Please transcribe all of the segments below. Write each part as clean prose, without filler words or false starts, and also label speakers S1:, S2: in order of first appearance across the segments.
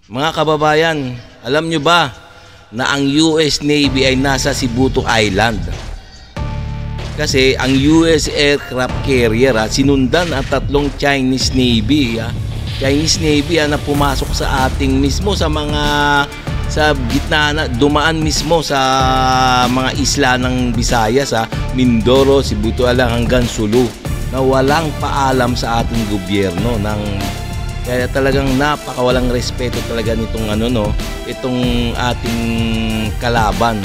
S1: Mga kababayan, alam nyo ba na ang US Navy ay nasa Sibuto Island? Kasi ang US aircraft carrier sinundan ang tatlong Chinese Navy. Chinese Navy na pumasok sa ating mismo sa gitna na, dumaan mismo sa mga isla ng Visayas, Mindoro, Sibuto Island hanggang Sulu, na walang paalam sa ating gobyerno. Kaya talagang napakawalang respeto talaga nitong itong ating kalaban.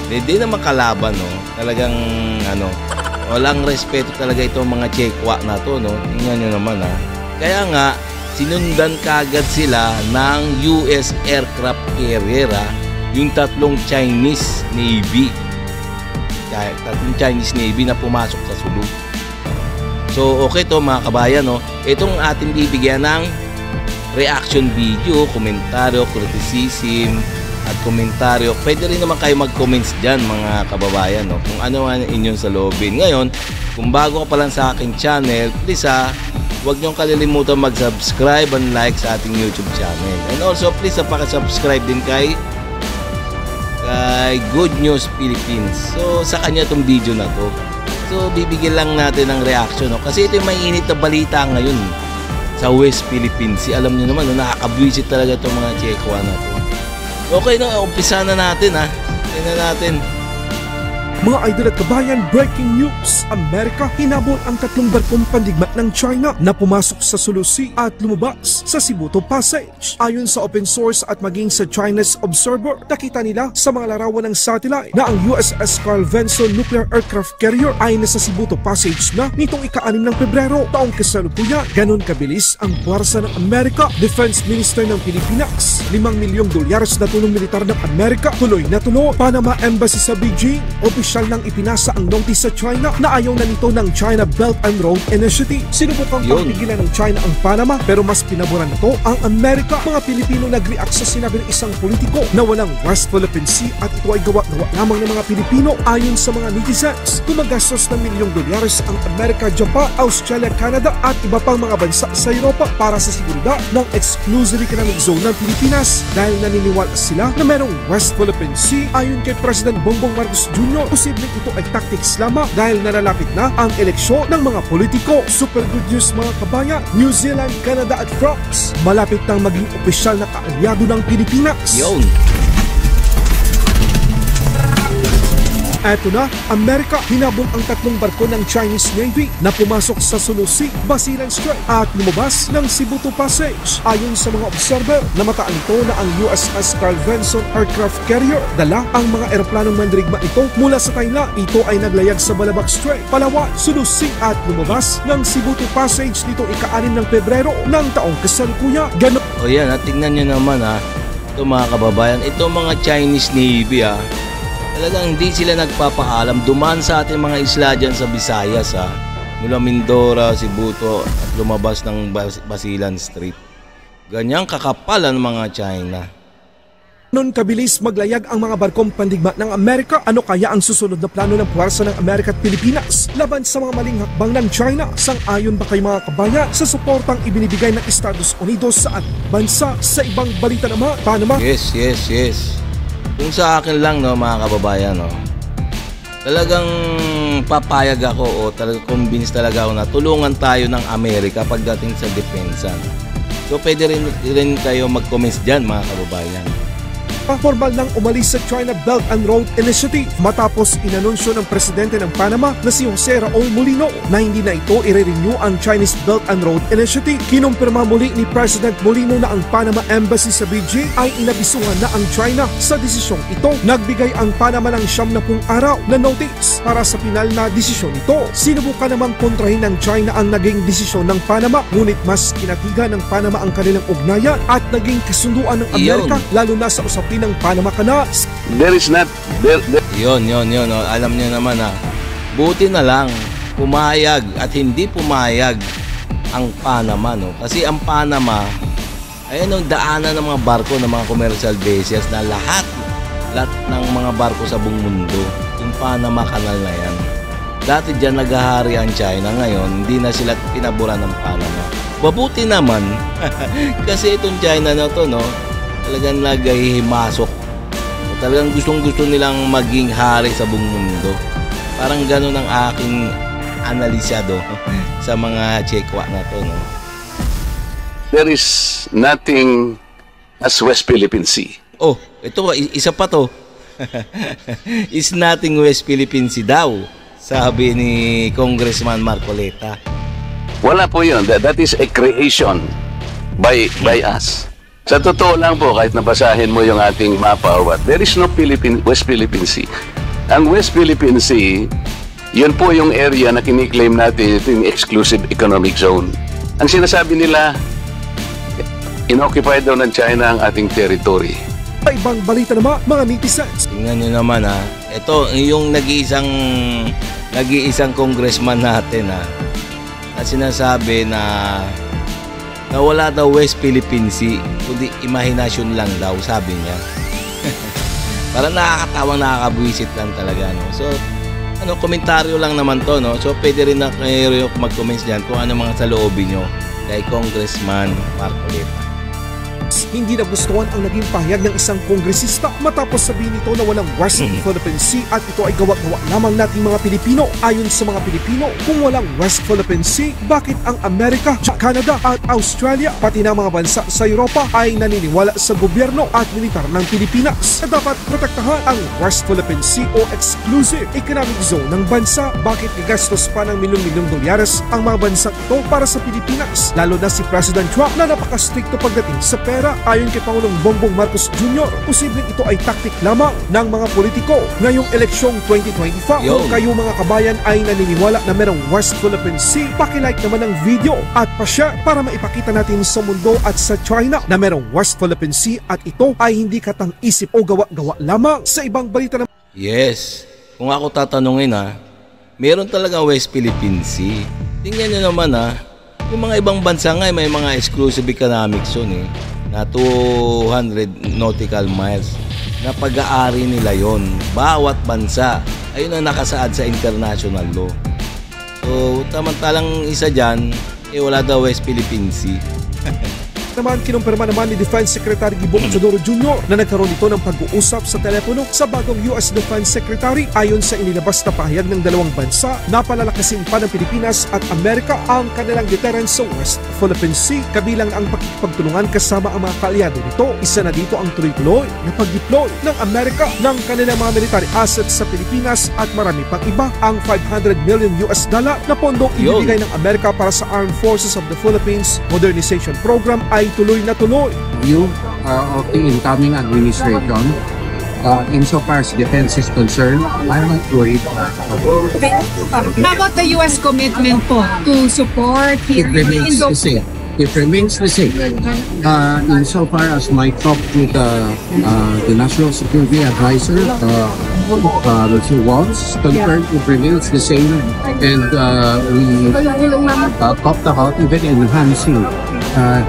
S1: Hindi naman kalaban, talagang walang respeto talaga itong mga Chekwa na to, Tingnan nyo naman, Kaya nga sinundan kagad sila ng US aircraft carrier, yung tatlong Chinese Navy. Tatlong Chinese Navy na pumasok sa Sulu. So okay to mga kabayan, itong ating bibigyan ng reaction video, komentaryo, criticism at komentaryo. Pwede rin naman kayo mag-comments dyan mga kababayan, kung ano man inyong saloobin. Ngayon, kung bago ka pa lang sa aking channel, please huwag niyong kalilimutan mag-subscribe and like sa ating YouTube channel. And also please pakisubscribe din kay Good News Philippines. So sa kanya itong video na to. So bibigyan lang natin ng reaction, kasi ito yung mainit na balita ngayon sa West Philippines. Alam niyo naman, nakakabwisit talaga itong mga Chekwa na to. Okay na, umpisa na natin, tingnan natin.
S2: Mga idol at kabayan, breaking news! Amerika hinabol ang tatlong barkong pandigma ng China na pumasok sa Sulu Sea at lumabas sa Sibuto Passage. Ayon sa open source at maging sa China's Observer, nakita nila sa mga larawan ng satellite na ang USS Carl Vinson Nuclear Aircraft Carrier ay nasa Sibuto Passage na nitong ika-6 ng Pebrero taong kasalukuyan. Ganon kabilis ang puwersa ng Amerika. Defense Minister ng Pilipinas, $5 milyong na tulong militar ng Amerika, tuloy na tuloy. Panama Embassy sa Beijing, opisyal nang ipinasa ang notice sa China na ayaw na nito ng China Belt and Road Initiative. Sinubukang pagpigilan ng China ang Panama pero mas pinaboran na to ang Amerika. Mga Pilipino nag-react sa sinabi ng isang politiko na walang West Philippine Sea at ito ay gawa-gawa lamang ng mga Pilipino. Ayon sa mga netizens, gumagastos ng $1 milyong ang Amerika, Japan, Australia, Canada at iba pang mga bansa sa Europa para sa seguridad ng exclusive economic zone ng Pilipinas dahil naniniwala sila na merong West Philippine Sea. Ayon kay President Bongbong Marcos Jr., posibleng ito ay tactics lamang dahil nalalapit na ang eleksyon ng mga politiko. Super good news mga kabayan, New Zealand, Canada at France malapit nang maging opisyal na kaalyado ng Pilipinas.
S1: Yun.
S2: Eto na, Amerika hinabol ang tatlong barko ng Chinese Navy na pumasok sa Sulu Sea, Basilan Strait at lumabas ng Sibuto Passage. Ayon sa mga observer, namataan ito na ang USS Carl Vinson Aircraft Carrier dala ang mga eroplanong mandirigma ito mula sa Thailand. Ito ay naglayag sa Balabac Strait, Palawan, Sulu Sea at lumabas ng Sibuto Passage nitong ika-6 ng Pebrero ng taong kasalukuyan.
S1: O yan, tingnan nyo naman ito mga kababayan, ito mga Chinese Navy talagang hindi sila nagpapaalam. Dumaan sa ating mga isla dyan sa Visayas mula Mindoro, Sibuto at lumabas ng Basilan Strait. Ganyang kakapal ang mga China.
S2: Noon kabilis maglayag ang mga barkong pandigma ng Amerika. Ano kaya ang susunod na plano ng puwersa ng Amerika at Pilipinas laban sa mga maling hakbang ng China? Sang-ayon ba kayo mga kabayan sa suportang ibinibigay ng Estados Unidos sa ating bansa? Sa ibang balita naman, Panama.
S1: Yes. Kung sa akin lang mga kababayan, talagang papayag ako talagang convinced talaga ako na tulungan tayo ng Amerika pagdating sa depensa. So pwede rin kayo mag-comments dyan mga kababayan.
S2: Formal nang umalis sa China Belt and Road Initiative matapos inanunsyo ng presidente ng Panama na si Jose Raul Mulino na hindi na ito i-renew ang Chinese Belt and Road Initiative. Kinumpirma muli ni President Mulino na ang Panama Embassy sa Beijing ay inabisuhan na ang China sa desisyong ito. Nagbigay ang Panama ng 70 araw na notice para sa pinal na desisyon nito. Sinubukan namang kontrahin ng China ang naging desisyon ng Panama, ngunit mas kinatigan ng Panama ang kanilang ugnayan at naging kasunduan ng Amerika lalo na sa usapin ng Panama Canals.
S1: Yun. Alam niyo naman buti na lang pumayag at hindi pumayag ang Panama, Kasi ang Panama ay ang daanan ng mga barko ng mga commercial vessels na lahat ng mga barko sa buong mundo. Yung Panama Canal na yan. Dati dyan naghahari ang China, ngayon hindi na sila pinaboran ng Panama. Mabuti naman kasi itong China na to, no, talagang naghihimasok. Talagang gustong-gusto nilang maging hari sa buong mundo. Parang ganun ang aking analisado sa mga Chekwa na to, no.
S3: There is nothing as West Philippine Sea.
S1: Oh, ito isa pa to. Is nothing West Philippine Sea daw, sabi ni Congressman Marcoleta.
S3: Wala po yun. That is a creation by us. Sa totoo lang po, kahit nabasahin mo yung ating mapa or what, there is no West Philippine Sea. Ang West Philippine Sea, yun po yung area na kiniklaim natin, ito yung exclusive economic zone. Ang sinasabi nila, inoccupy daw ng China ang ating territory.
S2: Sa ibang balita naman, mga netizens.
S1: Tingnan nyo naman, ha. Ito yung nag-iisang congressman natin, ha, na sinasabi na wala daw West Philippine Sea, kundi imahinasyon lang daw, sabi niya. Parang nakakatawang, nakakabwisit lang talaga, no. So, komentaryo lang naman to, no. So, pwede rin na kayo mag-comments diyan kung ano mga saloobin nyo kay Congressman Marcoleta.
S2: Hindi nagustuhan ang naging pahayag ng isang kongresista matapos sabihin nito na walang West Philippine Sea at ito ay gawa-gawa lamang nating mga Pilipino. Ayon sa mga Pilipino, kung walang West Philippine Sea, bakit ang Amerika, Canada at Australia pati na mga bansa sa Europa ay naniniwala sa gobyerno at militar ng Pilipinas na dapat protektahan ang West Philippine Sea o exclusive economic zone ng bansa? Bakit igastos pa ng milyon-milyong dolyares ang mga bansa ito para sa Pilipinas? Lalo na si President Trump na napaka-stricto pagdating sa pera. Ayon kay Pangulong Bongbong Marcos Jr., posibleng ito ay taktik lamang ng mga politiko ngayong eleksyong 2025. Kung kayo mga kabayan ay naniniwala na merong West Philippine Sea, pakilike naman ang video at pa-share para maipakita natin sa mundo at sa China na merong West Philippine Sea at ito ay hindi katang-isip o gawa-gawa lamang. Sa ibang balita naman,
S1: yes, kung ako tatanungin, ha, meron talaga West Philippine Sea. Tingnan nyo naman, ha, yung mga ibang bansa nga may mga exclusive economic zone, na 200 nautical miles na pag-aari nila yon. Bawat bansa, ayun ang nakasaad sa international law. So, tamantalang isa dyan, wala daw West Philippine Sea.
S2: naman kinumpirma naman ni Defense Secretary Gibo Teodoro Jr. na nagkaroon ito ng pag-uusap sa telepono sa bagong US Defense Secretary. Ayon sa inilabas na pahayag ng dalawang bansa, napalalakasin pa ng Pilipinas at Amerika ang kanilang deterrence sa West Philippine Sea, kabilang ang pakikipagtulungan kasama ang mga kaalyado nito. Isa na dito ang tuloy-tuloy na pag-deploy ng Amerika ng kanilang mga military assets sa Pilipinas at marami pang iba. Ang $500 million na pondong ibibigay ng Amerika para sa Armed Forces of the Philippines Modernization Program ay tuloy na tuloy.
S4: View of the incoming administration, insofar as defense is concerned, I'm not worried.
S5: How about the U.S. commitment po to support
S4: It remains the same. It remains the same. Insofar as my talk with the National Security Advisor, Mr. Waltz, confirmed it remains the same, and we talked about even enhancing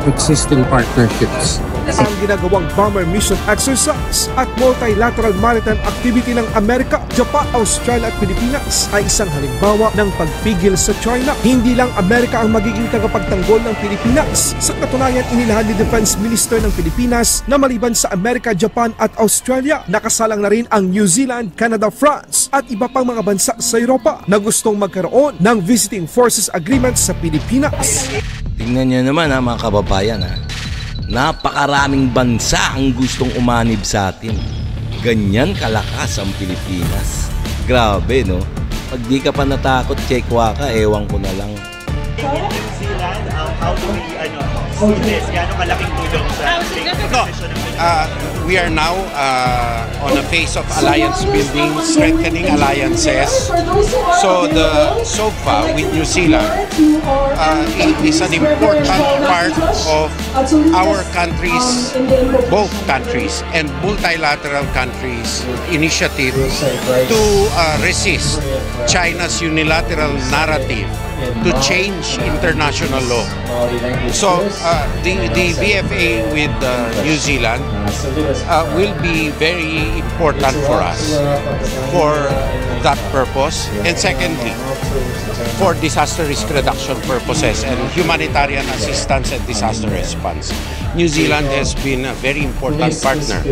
S4: existing partnerships.
S2: Ang ginagawang bomber mission exercise at multilateral maritime activity ng Amerika, Japan, Australia at Pilipinas ay isang halimbawa ng pagpigil sa China. Hindi lang Amerika ang magiging tagapagtanggol ng Pilipinas. Sa katunayan, inilahan ni Defense Minister ng Pilipinas na maliban sa Amerika, Japan at Australia, nakasalang na rin ang New Zealand, Canada, France at iba pang mga bansa sa Europa na gustong magkaroon ng Visiting Forces Agreement sa Pilipinas.
S1: Tingnan nyo naman mga kababayan, napakaraming bansa ang gustong umanib sa atin. Ganyan kalakas ang Pilipinas. Grabe, no? Pag di ka pa natakot, Chekwa ka, ewan ko na lang.
S6: New Zealand, how do we, see this? Gano'ng kalaking tulong sa posisyon ng Pilipinas?
S7: We are now on a phase of alliance building, strengthening alliances. So the SOFA with New Zealand is an important part of our countries, both countries and multilateral countries' initiative to resist China's unilateral narrative to change international law. So the VFA with New Zealand will be very important for us for that purpose. And secondly, for disaster risk reduction purposes and humanitarian assistance and disaster response. New Zealand has been a very important partner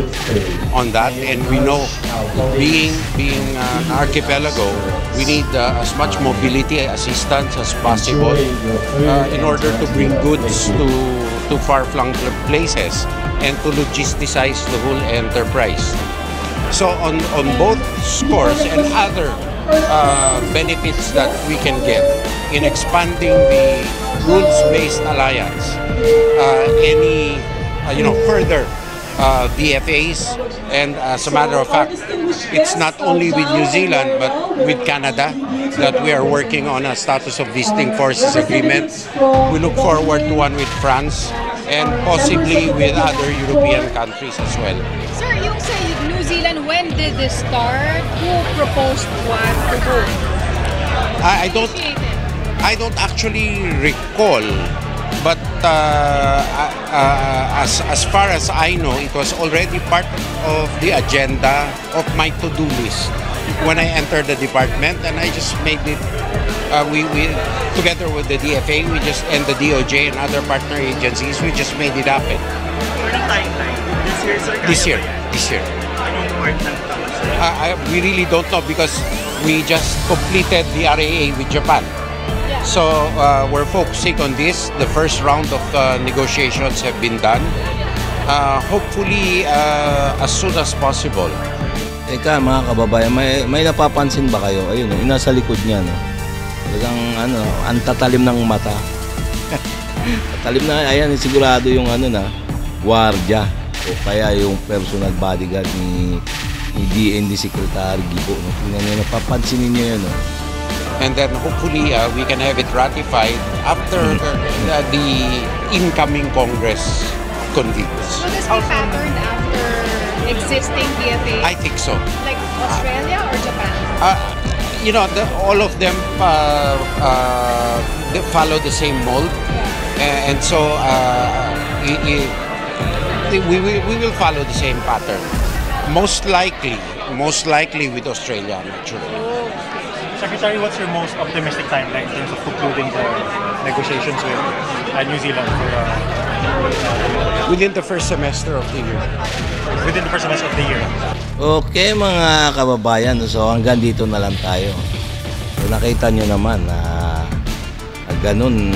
S7: on that, and we know being an archipelago, we need as much mobility assistance as possible in order to bring goods to far-flung places and to logisticize the whole enterprise. So on both scores and other benefits that we can get in expanding the rules-based alliance, any further BFAs, and as a matter of fact, it's not only with New Zealand but with Canada that we are working on a status of visiting forces agreement. We look forward to one with France and possibly with other European countries as well.
S5: Sir, yung sa New Zealand, when did this start? Who proposed what to who?
S7: I don't actually recall, but as far as I know, it was already part of the agenda of my to-do list when I entered the department, and I just made it. We together with the DFA, and the DOJ and other partner agencies, we just made it happen.
S6: For the timeline, this year, sir?
S7: This year.
S6: Anong part ng tama, sir?
S7: We really don't know because we just completed the RAA with Japan. So we're focusing on this. The first round of negotiations have been done. Hopefully as soon as possible.
S1: Teka mga kababayan, may napapansin ba kayo? Ayun, nasa likod niya, no? Talagang ang tatalim ng mata. Tatalim na, ayan, sigurado yung wardya o kaya yung personal bodyguard ni DND Secretary Gibo. No? Tingnan nyo, napapansin ninyo yun, no?
S7: And then hopefully we can have it ratified after the incoming Congress convenes.
S5: Will this be patterned after existing DFA?
S7: I think so.
S5: Like Australia or Japan?
S7: All of them they follow the same mold, and so we will follow the same pattern. Most likely with Australia, naturally.
S6: Secretary, what's your most optimistic timeline in terms of concluding the negotiations with New Zealand for
S7: within the first semester of the year?
S6: Within the first semester of the year.
S1: Okay mga kababayan, so hanggang dito na lang tayo. So nakita nyo naman na ganun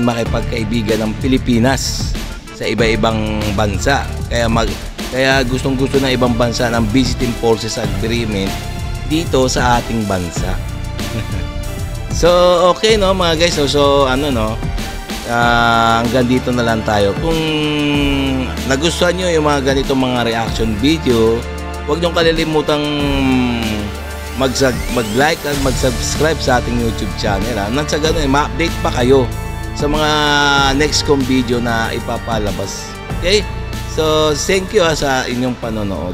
S1: makipagkaibigan ng Pilipinas sa iba-ibang bansa. Kaya gustong-gusto ng ibang bansa ng Visiting Forces Agreement dito sa ating bansa. So okay no mga guys, so hanggang dito na lang tayo. Kung nagustuhan nyo yung mga ganitong mga reaction video, huwag nyo kalilimutang mag-like at mag-subscribe sa ating YouTube channel. Nang sa ganun, ma-update pa kayo sa mga next kong video na ipapalabas. Okay? So thank you sa inyong panonood.